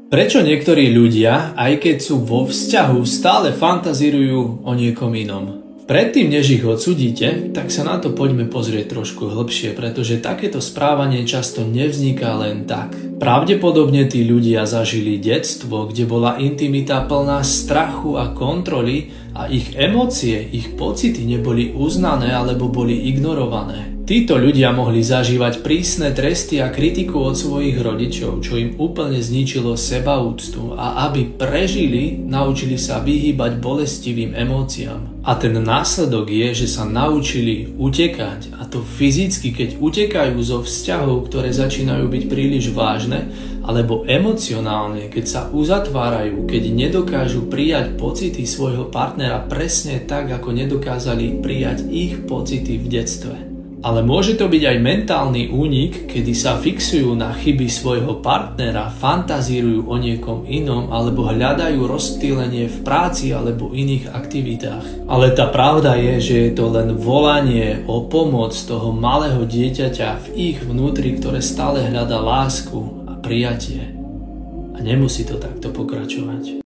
Prečo niektorí ľudia, aj keď sú vo vzťahu, stále fantazírujú o niekom inom? Predtým, než ich odsúdite, tak sa na to poďme pozrieť trošku hlbšie, pretože takéto správanie často nevzniká len tak. Pravdepodobne tí ľudia zažili detstvo, kde bola intimita plná strachu a kontroly a ich emócie, ich pocity neboli uznané alebo boli ignorované. Títo ľudia mohli zažívať prísne tresty a kritiku od svojich rodičov, čo im úplne zničilo sebaúctu a aby prežili, naučili sa vyhýbať bolestivým emóciám. A ten následok je, že sa naučili utekať, a to fyzicky, keď utekajú zo vzťahov, ktoré začínajú byť príliš vážne, alebo emocionálne, keď sa uzatvárajú, keď nedokážu prijať pocity svojho partnera presne tak, ako nedokázali prijať ich pocity v detstve. Ale môže to byť aj mentálny únik, kedy sa fixujú na chyby svojho partnera, fantazírujú o niekom inom alebo hľadajú rozptýlenie v práci alebo iných aktivitách. Ale tá pravda je, že je to len volanie o pomoc toho malého dieťaťa v ich vnútri, ktoré stále hľadá lásku a prijatie. A nemusí to takto pokračovať.